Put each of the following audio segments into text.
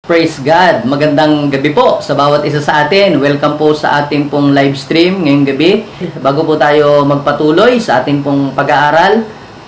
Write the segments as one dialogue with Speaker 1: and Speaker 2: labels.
Speaker 1: Praise God! Magandang gabi po sa bawat isa sa atin. Welcome po sa ating pong live stream ngayong gabi. Bago po tayo magpatuloy sa ating pong pag-aaral,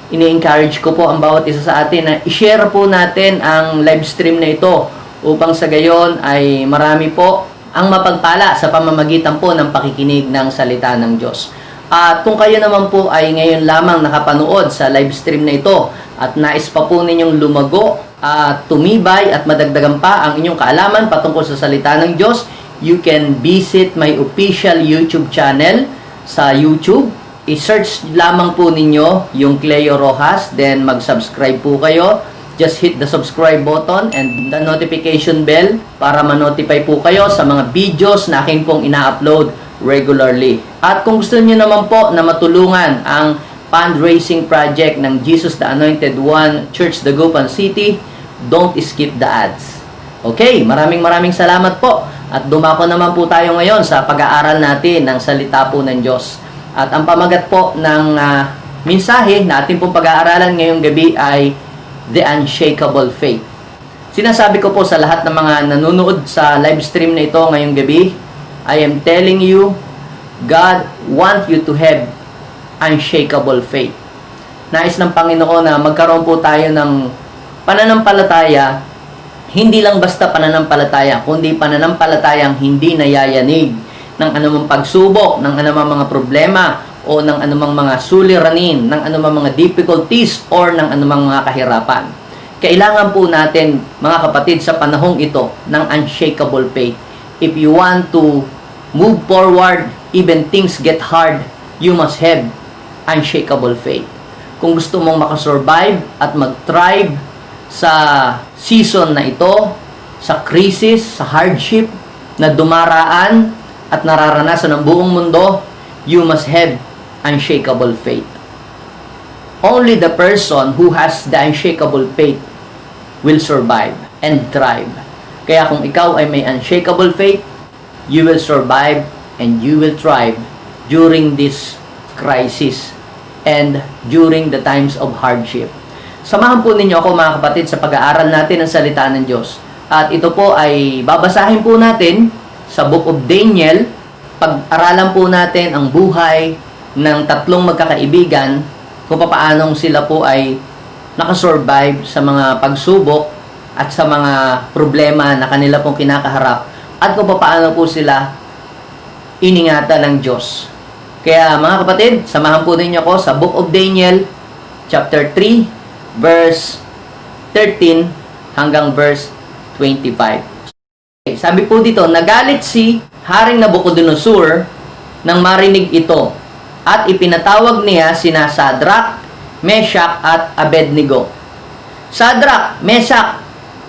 Speaker 1: ini-encourage ko po ang bawat isa sa atin na i-share po natin ang live stream na ito upang sa gayon ay marami po ang mapagpala sa pamamagitan po ng pakikinig ng salita ng Diyos. At kung kayo naman po ay ngayon lamang nakapanood sa live stream na ito at nais pa po ninyong lumago at tumibay at madagdagan pa ang inyong kaalaman patungkol sa salita ng Diyos, you can visit my official YouTube channel sa YouTube. I-search lamang po ninyo yung Cleo Rojas, then mag-subscribe po kayo. Just hit the subscribe button and the notification bell para ma-notify po kayo sa mga videos na akin pong ina-upload regularly. At kung gusto niyo naman po na matulungan ang fundraising project ng Jesus the Anointed One Church Dagupan City, don't skip the ads. Okay, maraming salamat po. At dumako naman po tayo ngayon sa pag-aaral natin ng salita po ng Diyos. At ang pamagat po ng mensahe na ating pong pag-aaralan ngayong gabi ay The Unshakable Faith. Sinasabi ko po sa lahat ng mga nanonood sa live stream na ito ngayong gabi, I am telling you, God wants you to have unshakable faith. Nais ng Panginoon na magkaroon po tayo ng pananampalataya, hindi lang basta pananampalataya, kundi pananampalatayang hindi nayayanig ng anumang pagsubok, ng anumang mga problema, o ng anumang mga suliranin, ng anumang mga difficulties, or ng anumang mga kahirapan. Kailangan po natin, mga kapatid, sa panahong ito, ng unshakable faith. If you want to move forward, even things get hard, you must have unshakable faith. Kung gusto mong makasurvive at mag-thrive sa season na ito, sa crisis, sa hardship na dumaraan at nararanasan ng buong mundo, you must have unshakable faith. Only the person who has the unshakable faith will survive and thrive. Kaya kung ikaw ay may unshakable faith, you will survive and you will thrive during this crisis and during the times of hardship. Samahan po ninyo ako, mga kapatid, sa pag-aaral natin ng salita ng Diyos. At ito po ay babasahin po natin sa Book of Daniel. Pag-aralan po natin ang buhay ng tatlong magkakaibigan kung paanong sila po ay nakasurvive sa mga pagsubok at sa mga problema na kanila pong kinakaharap at kung paano po sila iningatan ng Diyos. Kaya mga kapatid, samahan po ninyo ako sa Book of Daniel chapter 3 verse 13 hanggang verse 25. Okay, sabi po dito, nagalit si Haring Nabucodonosor nang marinig ito at ipinatawag niya sina Sadrach, Meshach at Abednego. Sadrach, Meshach,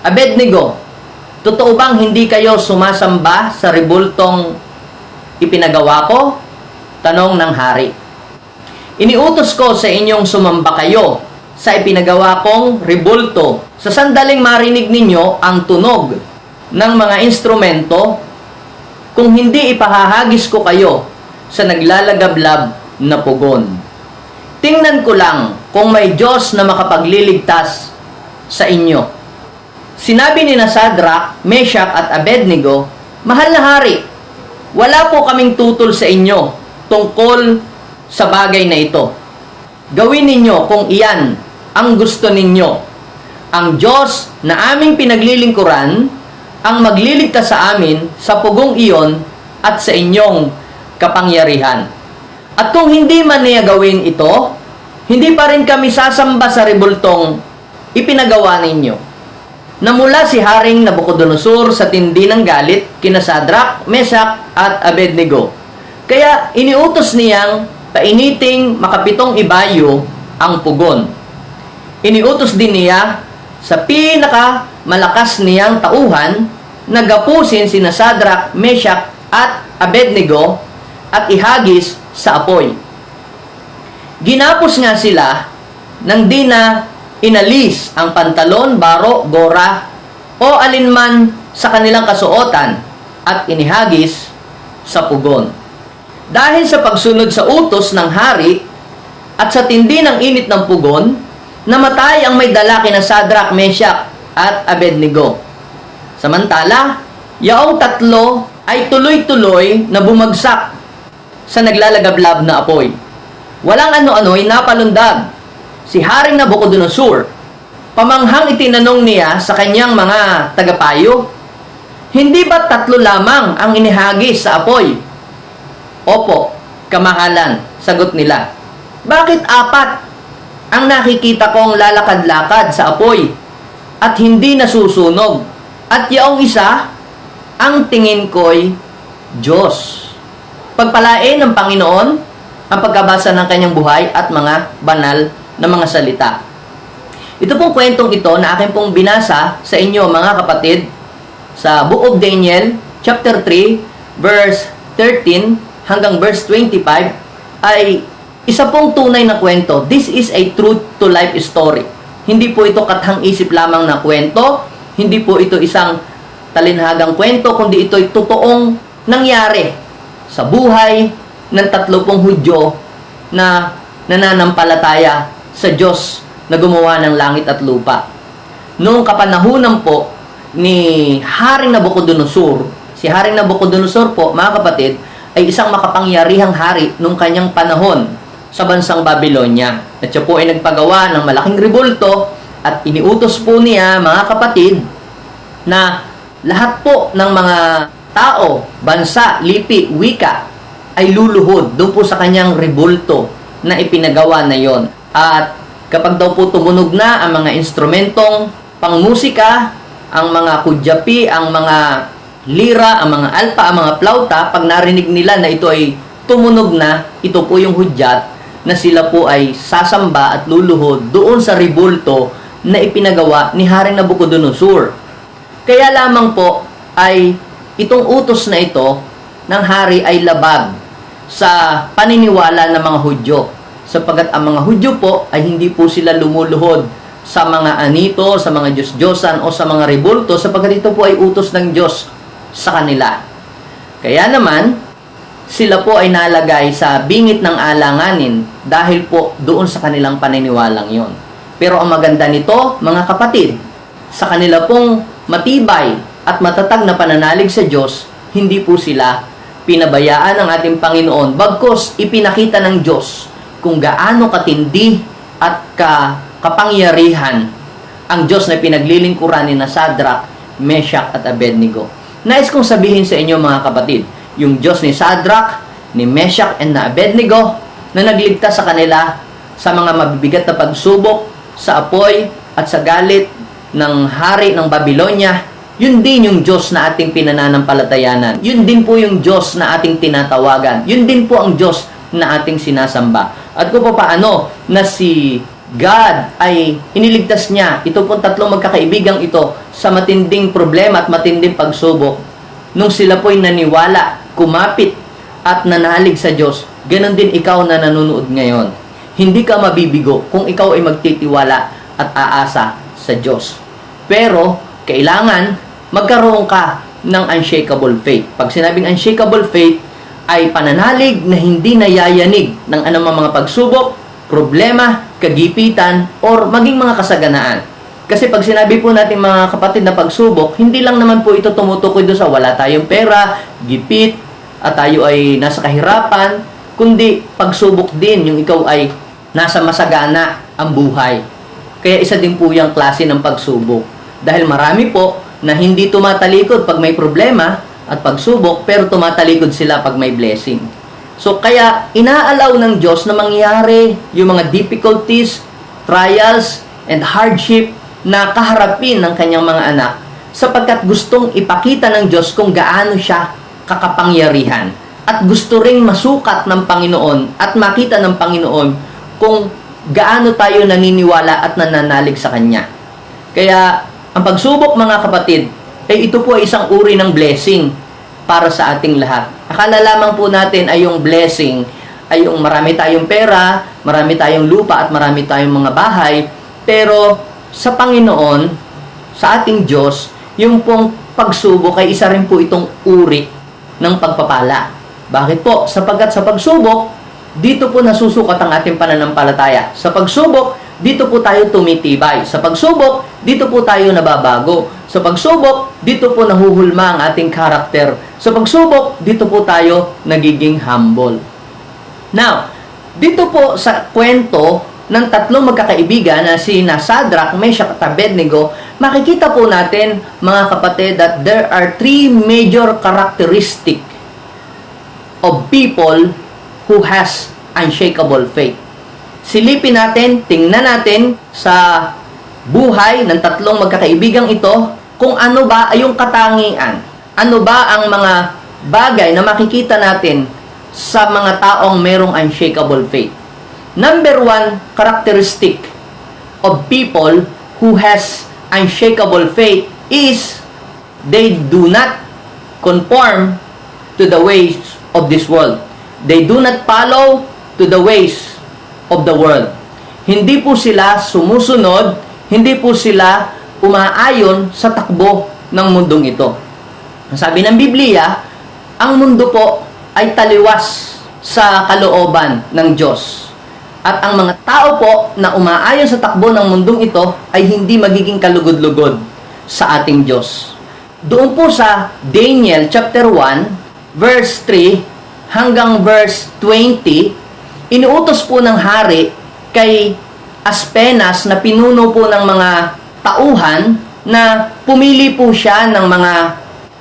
Speaker 1: Abednego, totoo bang hindi kayo sumasamba sa rebultong ipinagawa ko? Tanong ng hari. Iniutos ko sa inyong sumamba kayo sa ipinagawa kong rebulto. Sa sandaling marinig ninyo ang tunog ng mga instrumento, kung hindi ipahahagis ko kayo sa naglalagablab na pugon. Tingnan ko lang kung may Diyos na makapagliligtas sa inyo. Sinabi ni Sadrach, Meshach at Abednego, mahal na hari, wala po kaming tutol sa inyo tungkol sa bagay na ito. Gawin ninyo kung iyan ang gusto ninyo. Ang Diyos na aming pinaglilingkuran ang magliligtas sa amin sa pugong iyon at sa inyong kapangyarihan. At kung hindi man niya gawin ito, hindi pa rin kami sasamba sa rebultong ipinagawa ninyo. Namula si Haring Nabucodonosor sa tindi ng galit kina Sadrach, Meshach at Abednego. Kaya iniutos niyang painiting makapitong ibayo ang pugon. Iniutos din niya sa malakas niyang tauhan na gapusin sina Sadrach, Meshach at Abednego at ihagis sa apoy. Ginapos nga sila nang di na inalis ang pantalon, baro, gora o alinman sa kanilang kasuotan at inihagis sa pugon. Dahil sa pagsunod sa utos ng hari at sa tindi ng init ng pugon, namatay ang may dala kina Sadrach, Meshach at Abednego. Samantala, yaong tatlo ay tuloy-tuloy na bumagsak sa naglalagablab na apoy. Walang ano-ano'y napalundag. Si Haring Nabucodonosor, pamanghang itinanong niya sa kanyang mga tagapayo, "Hindi ba tatlo lamang ang inihagis sa apoy?" "Opo, kamahalan," sagot nila. "Bakit apat ang nakikita kong lalakad-lakad sa apoy at hindi nasusunog? At yaong isa, ang tingin ko'y Diyos." Pagpalain ng Panginoon ang pagkabasa ng kanyang buhay at mga banal na mga salita. Ito pong kwentong ito na akin pong binasa sa inyo mga kapatid sa Book of Daniel chapter 3 verse 13 hanggang verse 25 ay isa pong tunay na kwento. This is a true to life story. Hindi po ito kathang-isip lamang na kwento, hindi po ito isang talinhagang kwento, kundi ito'y totoong nangyari sa buhay ng tatlo pong Hudyo na nananampalataya sa Diyos na gumawa ng langit at lupa. Noong kapanahunan po ni Haring Nabucodonosor, si Haring Nabucodonosor po, mga kapatid, ay isang makapangyarihang hari nung kanyang panahon sa bansang Babylonia. At siya po ay nagpagawa ng malaking rebulto at iniutos po niya, mga kapatid, na lahat po ng mga tao, bansa, lipi, wika ay luluhod doon po sa kanyang rebulto na ipinagawa na yon. At kapag daw po tumunog na ang mga instrumentong pangmusika, ang mga kudyapi, ang mga lira, ang mga alpa, ang mga plauta, pag narinig nila na ito ay tumunog na, ito po yung hudyat na sila po ay sasamba at luluhod doon sa rebulto na ipinagawa ni Haring Nabucodonosor. Kaya lamang po ay itong utos na ito ng hari ay labag sa paniniwala ng mga Hudyo, sapagkat ang mga Hudyo po ay hindi po sila lumuluhod sa mga anito, sa mga Diyos-Diyosan o sa mga rebulto, sapagkat ito po ay utos ng Diyos sa kanila. Kaya naman, sila po ay nalagay sa bingit ng alanganin dahil po doon sa kanilang paniniwalang yon. Pero ang maganda nito, mga kapatid, sa kanila pong matibay at matatag na pananalig sa Diyos, hindi po sila pinabayaan ng ating Panginoon, bagkus ipinakita ng Diyos kung gaano katindi at kapangyarihan ang Diyos na pinaglilingkuran ni Sadrach, Meshach at Abednego. Nais kong sabihin sa inyo mga kapatid, yung Diyos ni Sadrach, ni Meshach and na Abednego na nagligtas sa kanila sa mga mabibigat na pagsubok, sa apoy at sa galit ng hari ng Babylonia, yun din yung Diyos na ating pinananampalatayanan. Yun din po yung Diyos na ating tinatawagan. Yun din po ang Diyos na ating sinasamba. At kung paano na si God ay iniligtas niya, ito pong tatlong magkakaibigang ito sa matinding problema at matinding pagsubok. Nung sila po'y naniwala, kumapit at nanalig sa Diyos, ganon din ikaw na nanonood ngayon. Hindi ka mabibigo kung ikaw ay magtitiwala at aasa sa Diyos. Pero, kailangan magkaroon ka ng unshakable faith. Pag sinabing unshakable faith, ay pananalig na hindi nayayanig ng anumang mga pagsubok, problema, kagipitan, or maging mga kasaganaan. Kasi pag sinabi po natin mga kapatid na pagsubok, hindi lang naman po ito tumutukoy doon sa wala tayong pera, gipit, at tayo ay nasa kahirapan, kundi pagsubok din yung ikaw ay nasa masagana ang buhay. Kaya isa din po yung klase ng pagsubok. Dahil marami po na hindi tumatalikod pag may problema at pagsubok, pero tumatalikod sila pag may blessing. So, kaya inaalaw ng Diyos na mangyari yung mga difficulties, trials, and hardship na kaharapin ng kanyang mga anak sapagkat gustong ipakita ng Diyos kung gaano siya kakapangyarihan. At gusto ring masukat ng Panginoon at makita ng Panginoon kung gaano tayo naniniwala at nananalig sa Kanya. Kaya, ang pagsubok mga kapatid, ito po ay isang uri ng blessing para sa ating lahat. Akala lamang po natin ay yung blessing ay yung marami tayong pera, marami tayong lupa at marami tayong mga bahay. Pero sa Panginoon, sa ating Diyos, yung pong pagsubok ay isa rin po itong uri ng pagpapala. Bakit po? Sapagkat sa pagsubok, dito po nasusukat ang ating pananampalataya. Sa pagsubok, dito po tayo tumitibay. Sa pagsubok, dito po tayo nababago. Sa pagsubok, dito po nahuhulma ang ating karakter. Sa pagsubok, dito po tayo nagiging humble. Now, dito po sa kwento ng tatlong magkakaibigan na sina Shadrach, Meshach at Abednego, makikita po natin, mga kapatid, that there are three major characteristic of people who has unshakable faith. Silipin natin, tingnan natin sa buhay ng tatlong magkakaibigang ito kung ano ba ay yung katangian. Ano ba ang mga bagay na makikita natin sa mga taong merong unshakable faith. Number one characteristic of people who has unshakable faith is they do not conform to the ways of this world. They do not follow to the ways of the world. Hindi po sila sumusunod, hindi po sila umaayon sa takbo ng mundong ito. Sabi ng Biblia, ang mundo po ay taliwas sa kalooban ng Diyos. At ang mga tao po na umaayon sa takbo ng mundong ito ay hindi magiging kalugod-lugod sa ating Diyos. Doon po sa Daniel chapter 1, verse 3 hanggang verse 20, inuutos po ng hari kay Aspenas na pinuno po ng mga tauhan na pumili po siya ng mga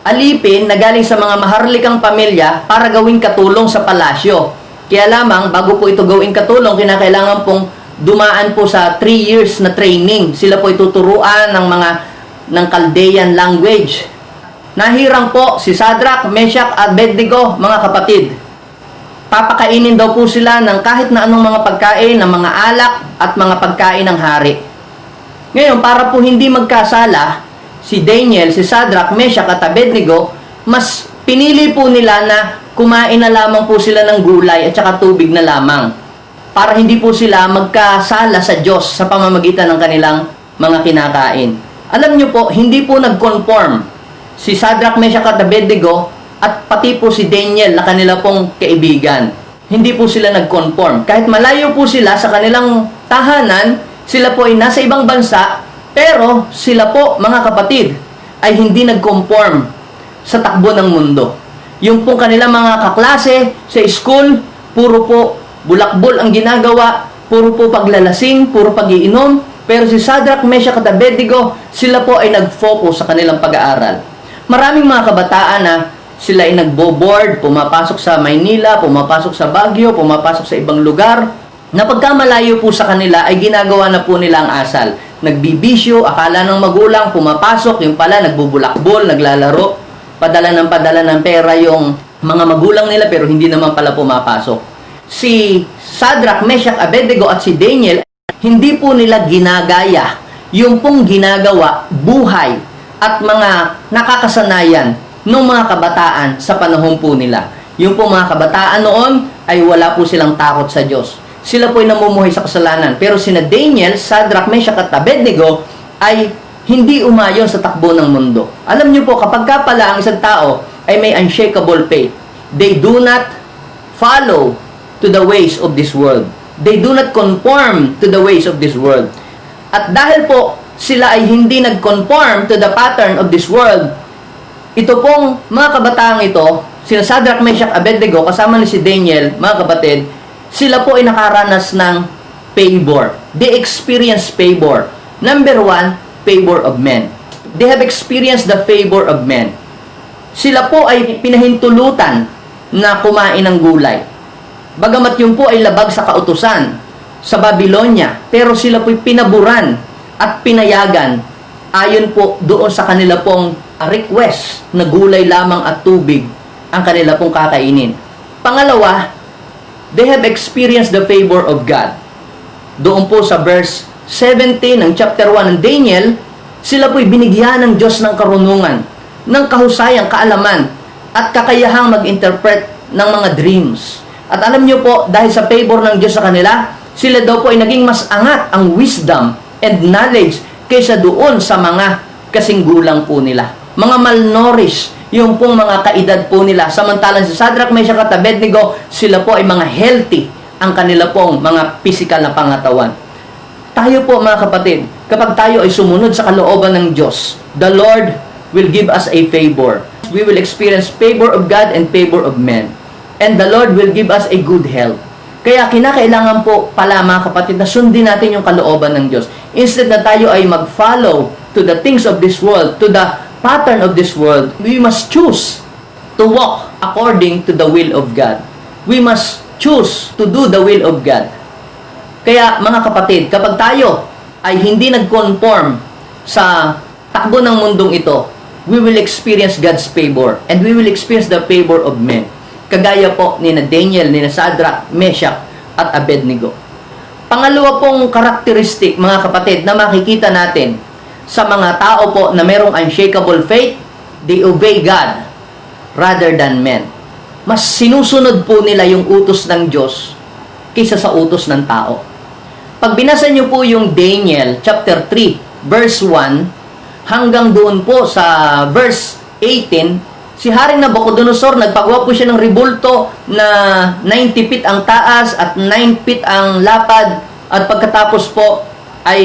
Speaker 1: alipin na galing sa mga maharlikang pamilya para gawing katulong sa palasyo. Kaya lamang, bago po ito gawing katulong, kinakailangan pong dumaan po sa 3 years na training. Sila po ituturuan ng Chaldean language. Nahirang po si Shadrach, Meshach at Abednego, mga kapatid. Papakainin daw po sila ng kahit na anong mga pagkain, ng mga alak at mga pagkain ng hari. Ngayon, para po hindi magkasala, si Daniel, si Shadrach, Meshach at Abednego, mas pinili po nila na kumain na lamang po sila ng gulay at saka tubig na lamang para hindi po sila magkasala sa Diyos sa pamamagitan ng kanilang mga kinakain. Alam nyo po, hindi po nag-conform si Shadrach, Meshach at Abednego at pati po si Daniel na kanila pong kaibigan. Hindi po sila nag-conform. Kahit malayo po sila sa kanilang tahanan, sila po ay nasa ibang bansa, pero sila po, mga kapatid, ay hindi nag-conform sa takbo ng mundo. Yung pong kanilang mga kaklase sa school, puro po bulakbol ang ginagawa, puro po paglalasing, puro pag-iinom. Pero si Shadrach, Meshach at Abednego, sila po ay nag-focus sa kanilang pag-aaral. Maraming mga kabataan na sila ay nagbo-board, pumapasok sa Maynila, pumapasok sa Baguio, pumapasok sa ibang lugar, na pagkamalayo po sa kanila ay ginagawa na po nila ang asal. Nagbibisyo, akala ng magulang, pumapasok, yung pala nagbubulakbol, naglalaro, padala ng pera yung mga magulang nila pero hindi naman pala pumapasok. Si Shadrach, Meshach, Abednego at si Daniel, hindi po nila ginagaya yung pong ginagawa, buhay at mga nakakasanayan ng mga kabataan sa panahon po nila. Yung po mga kabataan noon ay wala po silang takot sa Diyos. Sila po ay namumuhay sa kasalanan. Pero sina Daniel, Shadrach, Meshach at Abednego ay hindi umayon sa takbo ng mundo. Alam niyo po, kapag ka pala ang isang tao ay may unshakable faith, they do not follow to the ways of this world. They do not conform to the ways of this world. At dahil po sila ay hindi nag-conform to the pattern of this world, ito pong mga kabataang ito, sina Shadrach, Meshach, Abednego, kasama ni si Daniel, mga kapatid, sila po ay nakaranas ng favor. They experience favor. Number one, favor of men. They have experienced the favor of men. Sila po ay pinahintulutan na kumain ng gulay. Bagamat yun po ay labag sa kautusan sa Babylonia, pero sila po ay pinaburan at pinayagan ayon po doon sa kanila pong request na gulay lamang at tubig ang kanila pong kakainin. Pangalawa, they have experienced the favor of God. Doon po sa verse 17 ng chapter 1 ng Daniel, sila po'y binigyan ng Diyos ng karunungan, ng kahusayang kaalaman, at kakayahang mag-interpret ng mga dreams. At alam nyo po, dahil sa favor ng Diyos sa kanila, sila daw po ay naging mas angat ang wisdom and knowledge kaysa doon sa mga kasinggulang po nila. Mga malnourished, yung pong mga kaedad po nila. Samantalang si Shadrach, Meshach at Abednego, sila po ay mga healthy ang kanila pong mga physical na pangatawan. Tayo po mga kapatid, kapag tayo ay sumunod sa kalooban ng Diyos, the Lord will give us a favor. We will experience favor of God and favor of men. And the Lord will give us a good health. Kaya kinakailangan po pala mga kapatid na sundin natin yung kalooban ng Diyos. Instead na tayo ay mag-follow to the things of this world, to the pattern of this world, we must choose to walk according to the will of God. We must choose to do the will of God. Kaya mga kapatid, kapag tayo ay hindi nag-conform sa takbo ng mundong ito, we will experience God's favor and we will experience the favor of men. Kagaya po ni Daniel, ni Shadrach, Meshach at Abednego. Pangalawa pong karakteristik mga kapatid na makikita natin sa mga tao po na merong unshakable faith, they obey God rather than men. Mas sinusunod po nila yung utos ng Diyos kaysa sa utos ng tao. Pag binasa niyo po yung Daniel chapter 3 verse 1 hanggang doon po sa verse 18, si Haring Nabucodonosor nagpagawa po siya ng rebulto na 90 feet ang taas at 9 feet ang lapad, at pagkatapos po ay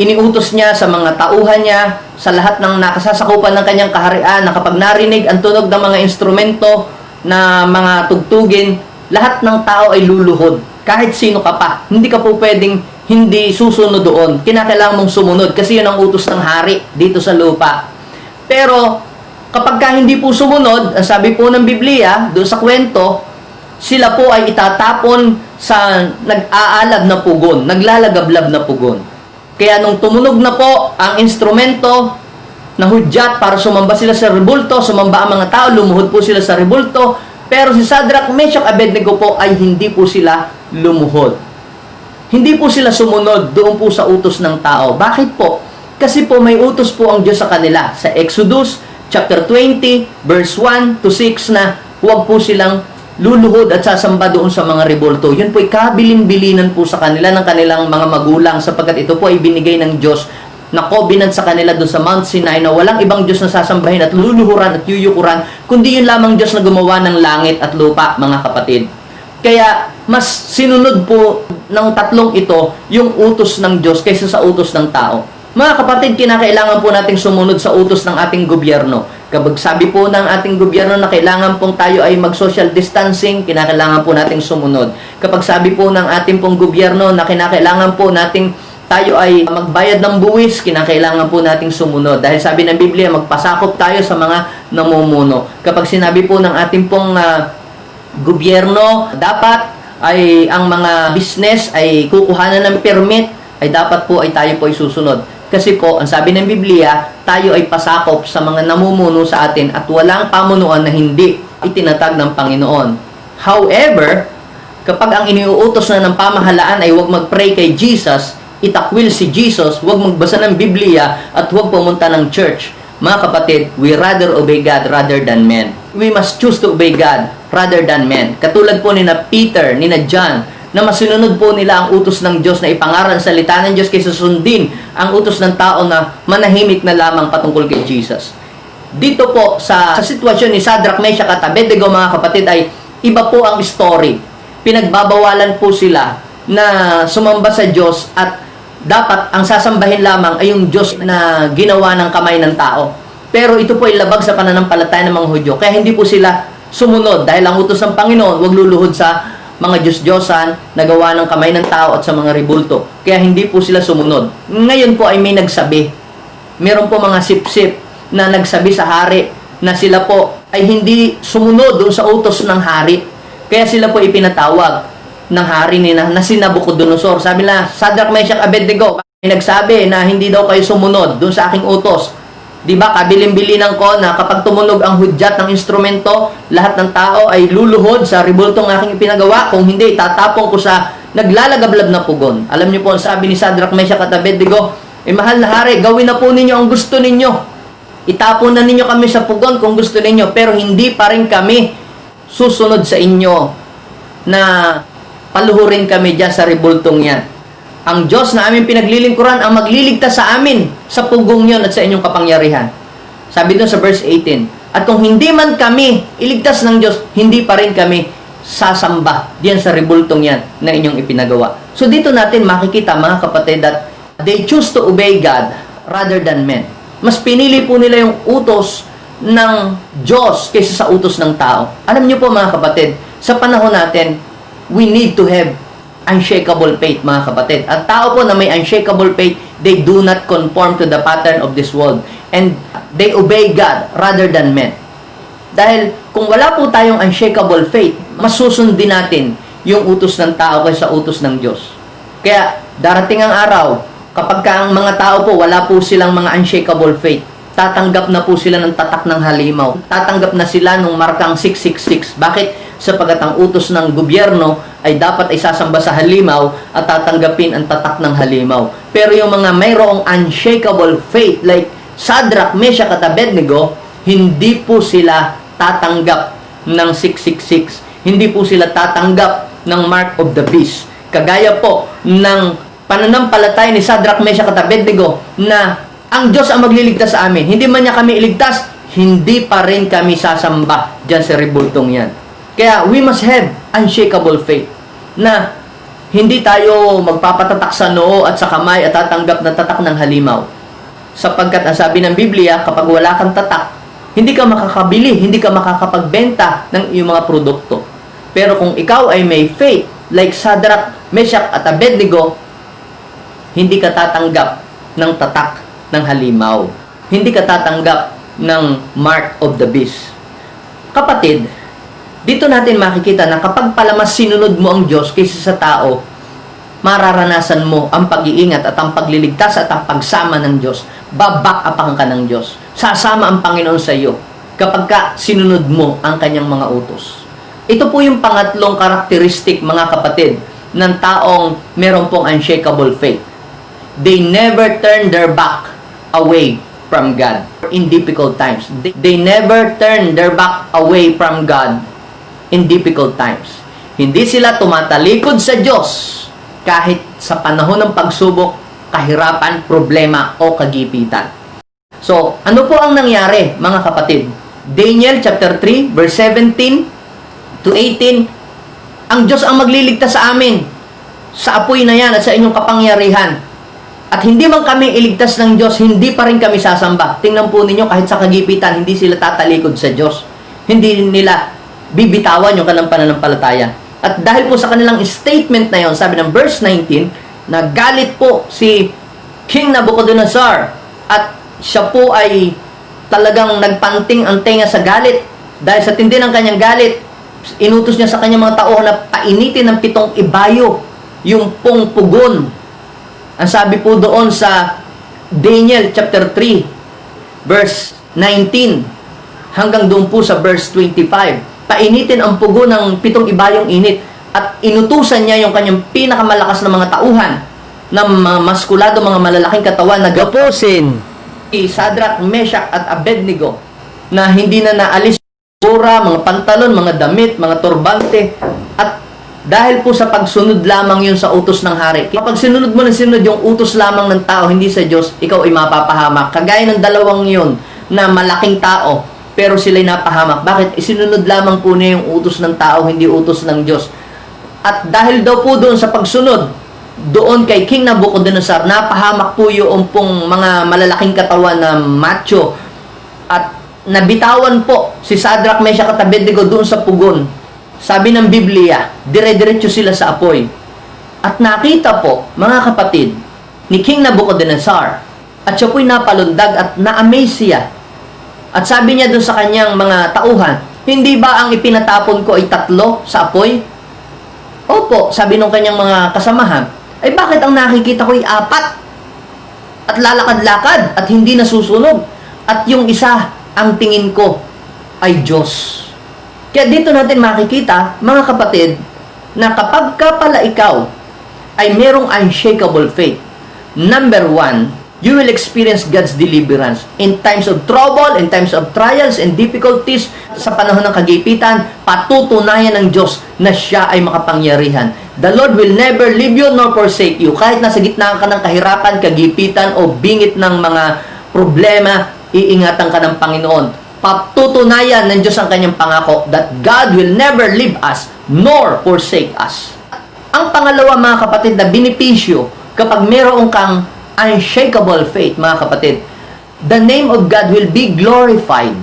Speaker 1: iniutos niya sa mga tauhan niya, sa lahat ng nakasasakupan ng kanyang kaharian, na kapag narinig ang tunog ng mga instrumento na mga tugtugin, lahat ng tao ay luluhod. Kahit sino ka pa, hindi ka po pwedeng hindi susunod doon. Kinakailangan mong sumunod kasi yun ang utos ng hari dito sa lupa. Pero kapag ka hindi po sumunod, ang sabi po ng Biblia, doon sa kwento, sila po ay itatapon sa nag-aalab na pugon, naglalagablab na pugon. Kaya nung tumunog na po ang instrumento na hudyat para sumamba sila sa rebulto, sumamba ang mga tao, lumuhod po sila sa rebulto, pero si Shadrach, Meshach, Abednego po ay hindi po sila lumuhod. Hindi po sila sumunod doon po sa utos ng tao. Bakit po? Kasi po may utos po ang Diyos sa kanila. Sa Exodus chapter 20 verse 1 to 6 na huwag po silang luluhod at sasamba doon sa mga rebulto. Yun po ay kabilin-bilinan po sa kanila ng kanilang mga magulang, sapagkat ito po ay binigay ng Diyos na covenant sa kanila doon sa Mount Sinai na walang ibang Diyos na sasambahin at luluhuran at yuyukuran, kundi yun lamang Diyos na gumawa ng langit at lupa, mga kapatid. Kaya mas sinunod po ng tatlong ito yung utos ng Diyos kaysa sa utos ng tao. Mga kapatid, kinakailangan po nating sumunod sa utos ng ating gobyerno. Kapag sabi po ng ating gobyerno na kailangan pong tayo ay mag-social distancing, kinakailangan po nating sumunod. Kapag sabi po ng ating pong gobyerno na kinakailangan po nating tayo ay magbayad ng buwis, kinakailangan po nating sumunod. Dahil sabi ng Biblia, magpasakop tayo sa mga namumuno. Kapag sinabi po ng ating pong gobyerno, dapat ay ang mga business ay kukuhanan ng permit, ay dapat po ay tayo po ay susunod. Kasi po, ang sabi ng Biblia, tayo ay pasakop sa mga namumuno sa atin at walang pamunuan na hindi itinatag ng Panginoon. However, kapag ang iniuutos na ng pamahalaan ay huwag mag-pray kay Jesus, itakwil si Jesus, huwag magbasa ng Biblia at huwag pumunta ng church. Mga kapatid, we rather obey God rather than men. We must choose to obey God rather than men. Katulad po ni na Peter, ni na John, na masunod po nila ang utos ng Diyos na ipangaral salita ng Diyos kaysa sundin ang utos ng tao na manahimik na lamang patungkol kay Jesus. Dito po sa sitwasyon ni Shadrach, Meshach at Abednego, mga kapatid, ay iba po ang story. Pinagbabawalan po sila na sumamba sa Diyos at dapat ang sasambahin lamang ay yung Diyos na ginawa ng kamay ng tao. Pero ito po ay labag sa pananampalataya ng mga Hudyo. Kaya hindi po sila sumunod dahil ang utos ng Panginoon, huwag luluhod sa mga Diyos-Diyosan na gawa ng kamay ng tao at sa mga rebulto. Kaya hindi po sila sumunod. Ngayon po ay may nagsabi. Meron po mga sip-sip na nagsabi sa hari na sila po ay hindi sumunod doon sa utos ng hari. Kaya sila po ipinatawag ng hari na si Nabucodonosor. Sabi na, Shadrach, Meshach, Abednego, may nagsabi na hindi daw kayo sumunod doon sa aking utos. Diba, kabilin-bilinan ko na kapag tumunog ang hudyat ng instrumento, lahat ng tao ay luluhod sa rebultong aking ipinagawa. Kung hindi, tatapong ko sa naglalagablab na pugon. Alam niyo po, sabi ni Shadrach, Meshach at Abednego, mahal na hari, gawin na po ninyo ang gusto ninyo. Itapon na ninyo kami sa pugon kung gusto ninyo, pero hindi pa rin kami susunod sa inyo na paluhurin kami dyan sa rebultong yan. Ang Diyos na aming pinaglilingkuran ang magliligtas sa amin sa pugong yon at sa inyong kapangyarihan. Sabi doon sa verse 18, at kung hindi man kami iligtas ng Diyos, hindi pa rin kami sasamba diyan sa rebultong yan na inyong ipinagawa. So dito natin makikita mga kapatid that they choose to obey God rather than men. Mas pinili po nila yung utos ng Diyos kaysa sa utos ng tao. Alam niyo po mga kapatid, sa panahon natin, we need to have unshakable faith mga kapatid. At tao po na may unshakable faith, they do not conform to the pattern of this world. And they obey God rather than men. Dahil kung wala po tayong unshakable faith, masusundin natin yung utos ng tao kaysa utos ng Diyos. Kaya darating ang araw, kapag ang mga tao po, wala po silang mga unshakable faith, tatanggap na po sila ng tatak ng halimaw. Tatanggap na sila ng markang 666. Bakit? Sapagat ang utos ng gobyerno ay dapat ay sasamba sa halimaw at tatanggapin ang tatak ng halimaw. Pero yung mga mayroong unshakable faith like Shadrach, Meshach at Abednego, hindi po sila tatanggap ng 666. Hindi po sila tatanggap ng mark of the beast. Kagaya po ng pananampalataya ni Shadrach, Meshach at Abednego na ang Diyos ang magliligtas sa amin. Hindi man niya kami iligtas, hindi pa rin kami sasamba dyan sa rebultong yan. Kaya we must have unshakable faith na hindi tayo magpapatatak sa noo at sa kamay at tatanggap ng tatak ng halimaw. Sapagkat ang sabi ng Biblia, kapag wala kang tatak, hindi ka makakabili, hindi ka makakapagbenta ng iyong mga produkto. Pero kung ikaw ay may faith, like Shadrach, Meshach at Abednego, hindi ka tatanggap ng tatak ng halimaw. Hindi ka tatanggap ng mark of the beast. Kapatid, dito natin makikita na kapag pala mas sinunod mo ang Diyos kaysa sa tao, mararanasan mo ang pag-iingat at ang pagliligtas at ang pagsama ng Diyos. Babak-apang ka ng Diyos. Sasama ang Panginoon sa iyo kapag ka sinunod mo ang kanyang mga utos. Ito po yung pangatlong karakteristik, mga kapatid, ng taong meron pong unshakable faith. They never turn their back away from God in difficult times. They never turn their back away from God in difficult times. Hindi sila tumatalikod sa Diyos kahit sa panahon ng pagsubok, kahirapan, problema o kagipitan. So, ano po ang nangyari, mga kapatid? Daniel chapter 3 verse 17 to 18, ang Diyos ang magliligtas sa amin sa apoy na yan at sa inyong kapangyarihan. At hindi man kami iligtas ng Diyos, hindi pa rin kami sasamba. Tingnan po ninyo, kahit sa kagipitan, hindi sila tatalikod sa Diyos. Hindi nila bibitawan yung kanilang pananampalataya. At dahil po sa kanilang statement na yon, sabi ng verse 19, nagalit po si King Nabucodonosor at siya po ay talagang nagpanting ang tenga sa galit. Dahil sa tindi ng kanyang galit, inutos niya sa kanyang mga tao na painitin ng 7 ibayo yung pong pugon. Ang sabi po doon sa Daniel chapter 3 verse 19 hanggang doon po sa verse 25, painitin ang pugo ng 7 ibayong init at inutusan niya yung kanyang pinakamalakas na mga tauhan ng mga maskulado, mga malalaking katawan na gapusin si Shadrach, Meshach at Abednego na hindi na naalis mga pantalon, mga damit, mga turbante, at dahil po sa pagsunod lamang yun sa utos ng hari. Kapag sinunod mo na sinunod yung utos lamang ng tao, hindi sa Diyos, ikaw ay mapapahamak. Kagaya ng dalawang yun na malaking tao, pero sila'y napahamak. Bakit? Isinunod lamang po niya yung utos ng tao, hindi utos ng Diyos. At dahil daw po doon sa pagsunod, doon kay King Nabucodonosor, napahamak po yung pong mga malalaking katawan na macho. At nabitawan po si Shadrach, Meshach at Abednego doon sa pugon. Sabi ng Biblia, dire-diretso sila sa apoy. At nakita po, mga kapatid, ni King Nabucodonosor, at siya po'y napalundag at na-amaze siya. At sabi niya doon sa kanyang mga tauhan, hindi ba ang ipinatapon ko ay 3 sa apoy? Opo, sabi ng kanyang mga kasamahan, ay bakit ang nakikita ko ay 4? At lalakad-lakad at hindi nasusunog. At yung isa, ang tingin ko ay Diyos. Kaya dito natin makikita, mga kapatid, na kapag ka pala ikaw ay merong unshakable faith, number 1, you will experience God's deliverance in times of trouble, in times of trials and difficulties. Sa panahon ng kagipitan, patutunayan ng Diyos na siya ay makapangyarihan. The Lord will never leave you nor forsake you. Kahit nasa gitna ka ng kahirapan, kagipitan o bingit ng mga problema, iingatan ka ng Panginoon. Patutunayan ng Diyos ang kanyang pangako that God will never leave us nor forsake us. Ang pangalawa, mga kapatid, na benepisyo kapag meron kang unshakable faith, mga kapatid, the name of God will be glorified.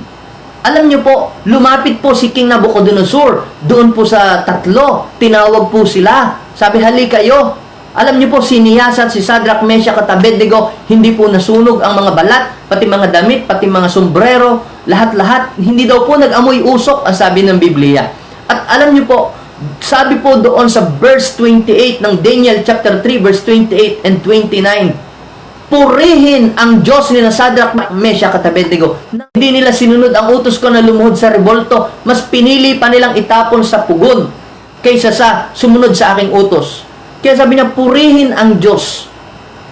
Speaker 1: Alam niyo po, lumapit po si King Nabucodonosor doon po sa tatlo. Tinawag po sila. Sabi, halika kayo. Alam niyo po, siniyasan si Shadrach, Meshach at Abednego, hindi po nasunog ang mga balat, pati mga damit, pati mga sombrero, lahat-lahat. Hindi daw po nag-amoy usok, ang sabi ng Biblia. At alam niyo po, sabi po doon sa verse 28 ng Daniel chapter 3, verse 28 and 29, purihin ang Diyos ni Shadrach, Meshach at Abednego. Hindi nila sinunod ang utos ko na lumuhod sa rebolto, mas pinili pa nilang itapon sa pugon kaysa sa sumunod sa aking utos. Kaya sabi niya, purihin ang Diyos.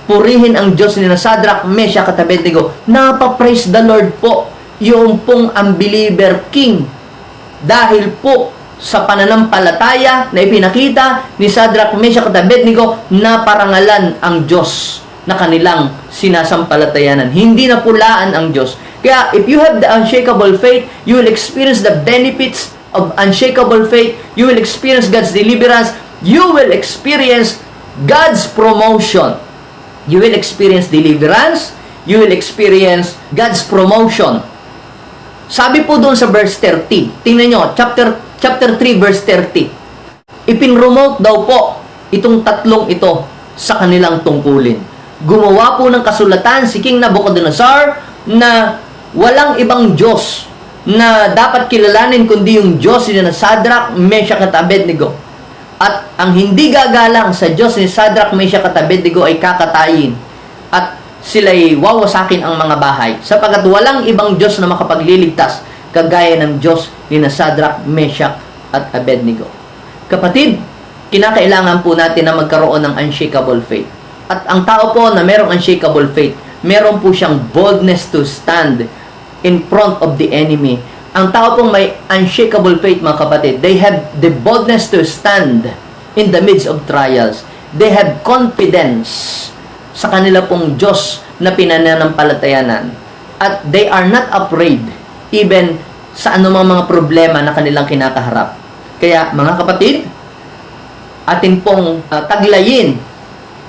Speaker 1: Purihin ang Diyos ni Shadrach, Meshach at Abednego. Napa-praise the Lord po yung pong unbeliever king. Dahil po sa pananampalataya na ipinakita ni Shadrach, Meshach at Abednego, na parangalan ang Diyos na kanilang sinasampalatayanan. Hindi na pulaan ang Diyos. Kaya if you have the unshakable faith, you will experience the benefits of unshakable faith. You will experience God's deliverance. You will experience God's promotion. You will experience deliverance. You will experience God's promotion. Sabi po doon sa verse 30. Tingnan nyo, chapter 3 verse 30. Ipinromote daw po itong tatlong ito sa kanilang tungkulin. Gumawa po ng kasulatan si King Nabucodonosor na walang ibang Diyos na dapat kilalanin kundi yung Diyos ni Shadrach, Meshach at Abednego. At ang hindi gagalang sa Diyos ni Shadrach, Meshach at Abednego ay kakatayin. At sila'y wawasakin ang mga bahay. Sapagkat walang ibang Diyos na makapagliligtas kagaya ng Diyos ni Shadrach, Meshach at Abednego. Kapatid, kinakailangan po natin na magkaroon ng unshakable faith. At ang tao po na merong unshakable faith, meron po siyang boldness to stand in front of the enemy. Ang tao pong may unshakable faith, mga kapatid, they have the boldness to stand in the midst of trials. They have confidence sa kanila pong Diyos na pinananampalatayanan. At they are not afraid even sa anumang mga problema na kanilang kinakaharap. Kaya, mga kapatid, atin pong taglayin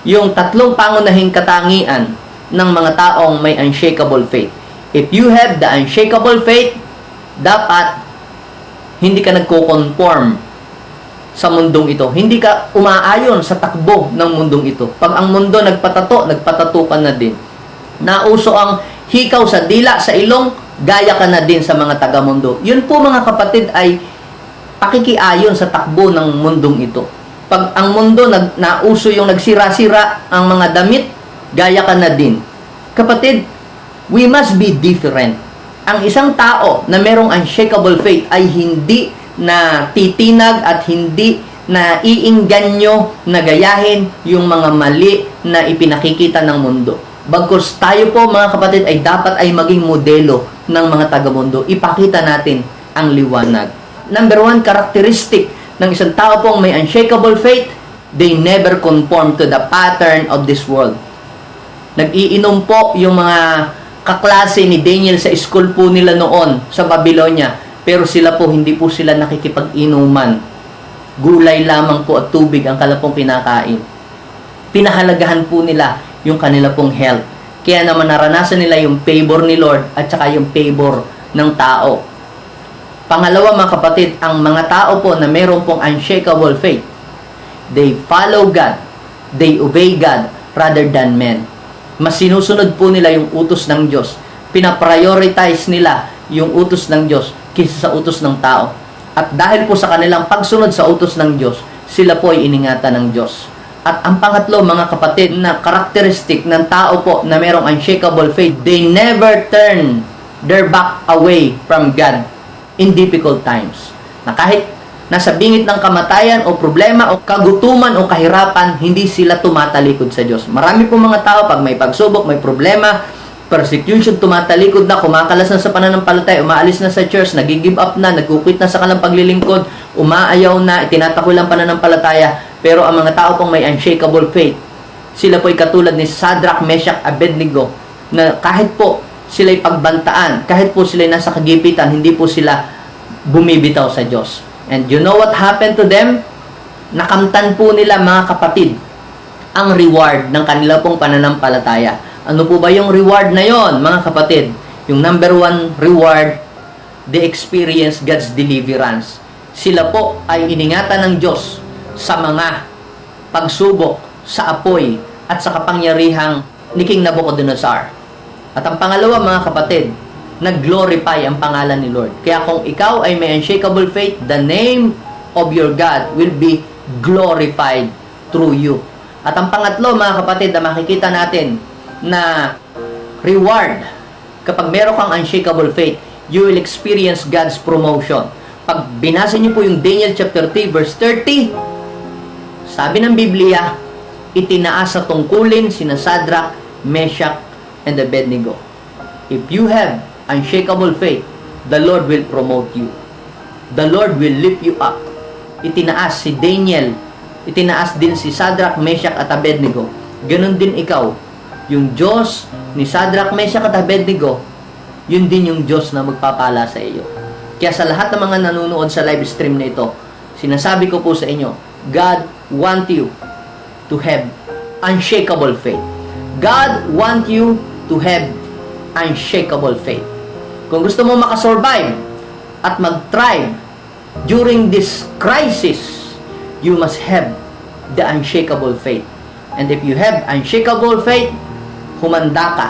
Speaker 1: yung tatlong pangunahing katangian ng mga taong may unshakable faith. If you have the unshakable faith, dapat hindi ka nagko-conform sa mundong ito. Hindi ka umaayon sa takbo ng mundong ito. Pag ang mundo nagpatato ka na din. Nauso ang hikaw sa dila, sa ilong, gaya ka na din sa mga taga-mundo. Yun po, mga kapatid, ay pakikiayon sa takbo ng mundong ito. Pag ang mundo nauso yung nagsira-sira ang mga damit, gaya ka na din. Kapatid, we must be different. Ang isang tao na merong unshakable faith ay hindi na titinag at hindi na iingganyo na gayahin yung mga mali na ipinakikita ng mundo. Bagkus tayo po, mga kapatid, ay dapat ay maging modelo ng mga taga-mundo. Ipakita natin ang liwanag. Number 1 characteristic ng isang tao pong may unshakable faith, they never conform to the pattern of this world. Nag-iinom po yung mga kaklase ni Daniel sa school po nila noon sa Babylonia, pero sila po hindi po sila nakikipag-inuman. Gulay lamang po at tubig ang kalapong kinakain. Pinahalagahan po nila yung kanila pong health. Kaya naman naranasan nila yung favor ni Lord at saka yung favor ng tao. Pangalawa, mga kapatid, ang mga tao po na meron pong unshakable faith, they follow God, they obey God rather than men. Mas sinusunod po nila yung utos ng Diyos. Pinaprioritize nila yung utos ng Diyos kaysa sa utos ng tao. At dahil po sa kanilang pagsunod sa utos ng Diyos, sila po ay iningatan ng Diyos. At ang pangatlo, mga kapatid, na karakteristik ng tao po na merong unshakable faith, they never turn their back away from God in difficult times. Na kahit nasa bingit ng kamatayan o problema o kagutuman o kahirapan, hindi sila tumatalikod sa Diyos. Marami po mga tao, pag may pagsubok, may problema, persecution, tumatalikod na, kumakalas na sa pananampalataya, umaalis na sa church, nag-give up na, nag-quit na sa kanilang paglilingkod, umaayaw na, itinatakwil ang pananampalataya. Pero ang mga tao pong may unshakable faith, sila po ay katulad ni Shadrach, Meshach, Abednego, na kahit po sila'y pagbantaan, kahit po sila'y nasa kagipitan, hindi po sila bumibitaw sa Diyos. And you know what happened to them? nakamtan po nila mga kapatid ang reward ng kanila pong pananampalataya. Ano po ba yung reward na yon, mga kapatid? Yung number one reward, they experience God's deliverance. Sila po ay iningatan ng Diyos sa mga pagsubok, sa apoy, at sa kapangyarihang ni King Nabucodonosor. At ang pangalawa, mga kapatid, nag-glorify ang pangalan ni Lord. Kaya kung ikaw ay may unshakable faith, the name of your God will be glorified through you. At ang pangatlo, mga kapatid, na makikita natin na reward, kapag meron kang unshakable faith, you will experience God's promotion. Pag binasa niyo po yung Daniel chapter 3 verse 30, sabi ng Biblia, itinaas sa tungkulin sina Shadrach, Meshach, and Abednego. If you have unshakable faith, the Lord will promote you. The Lord will lift you up. Itinaas si Daniel, itinaas din si Shadrach, Meshach, at Abednego. Ganon din ikaw. Yung Diyos ni Shadrach, Meshach, at Abednego, yun din yung Diyos na magpapala sa iyo. Kaya sa lahat ng mga nanonood sa live stream na ito, sinasabi ko po sa inyo, God want you to have unshakable faith. God want you to have unshakable faith. Kung gusto mo makasurvive at mag-thrive during this crisis, you must have the unshakable faith. And if you have unshakable faith, humanda ka.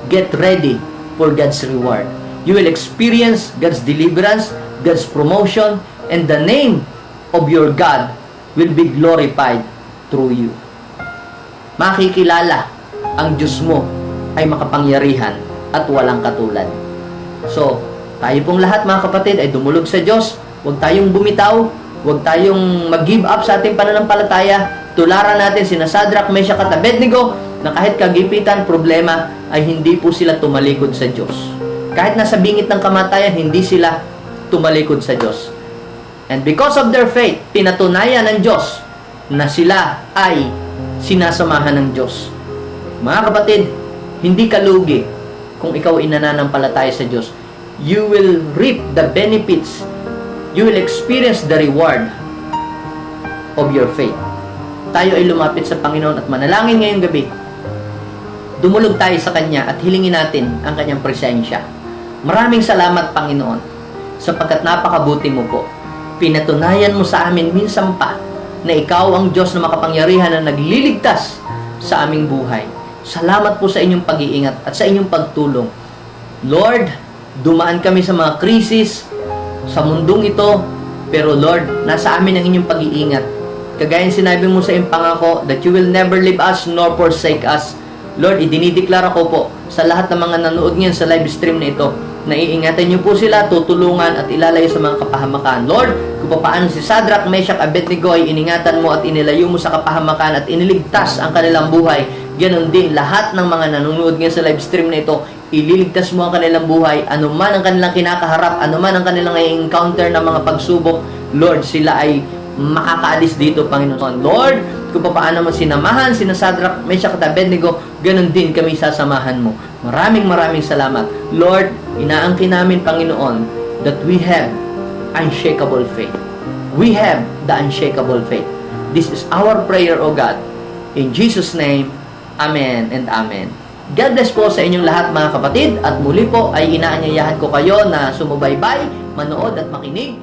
Speaker 1: Get ready for God's reward. You will experience God's deliverance, God's promotion, and the name of your God will be glorified through you. Makikilala ang Diyos mo ay makapangyarihan at walang katulad. So, tayo pong lahat, mga kapatid, ay dumulog sa Diyos. Huwag tayong bumitaw. Huwag tayong mag-give up sa ating pananampalataya. Tularan natin sina Shadrach, Meshach, at Abednego na kahit kagipitan, problema, ay hindi po sila tumalikod sa Diyos. Kahit nasa bingit ng kamatayan, hindi sila tumalikod sa Diyos. And because of their faith, pinatunayan ng Diyos na sila ay sinasamahan ng Diyos. Mga kapatid, hindi ka lugi kung ikaw ay nananampalataya sa Diyos. You will reap the benefits. You will experience the reward of your faith. Tayo ay lumapit sa Panginoon at manalangin ngayong gabi. Dumulog tayo sa Kanya at hilingin natin ang Kanyang presensya. Maraming salamat, Panginoon, sapagkat napakabuti mo po. Pinatunayan mo sa amin minsan pa na Ikaw ang Diyos na makapangyarihan na nagliligtas sa aming buhay. Salamat po sa inyong pag-iingat at sa inyong pagtulong. Lord, dumaan kami sa mga krisis sa mundong ito, pero Lord, nasa amin ang inyong pag-iingat. Kagaya sinabi mo sa iyong pangako that you will never leave us nor forsake us. Lord, idinideklara ko po sa lahat ng mga nanood ngayon sa live stream na ito, na iingatan niyo po sila, tutulungan at ilalayo sa mga kapahamakan. Lord, kung paano si Shadrach, Meshach, Abednego ay iningatan mo at inilayo mo sa kapahamakan at iniligtas ang kanilang buhay, ganon din lahat ng mga nanonood ngayon sa live stream na ito, ililigtas mo ang kanilang buhay, anuman ang kanilang kinakaharap, anuman ang kanilang encounter ng mga pagsubok, Lord, sila ay makakaalis dito, Panginoon. Lord, kung paano mo sinamahan sina Shadrach, Meshach, at Abednego, ganon din kami sasamahan mo. Maraming salamat. Lord, inaangkin namin, Panginoon, that we have unshakable faith. We have the unshakable faith. This is our prayer, O God. In Jesus' name, Amen and Amen. God bless po sa inyong lahat, mga kapatid, at muli po ay inaanyayahan ko kayo na sumubaybay, manood at makinig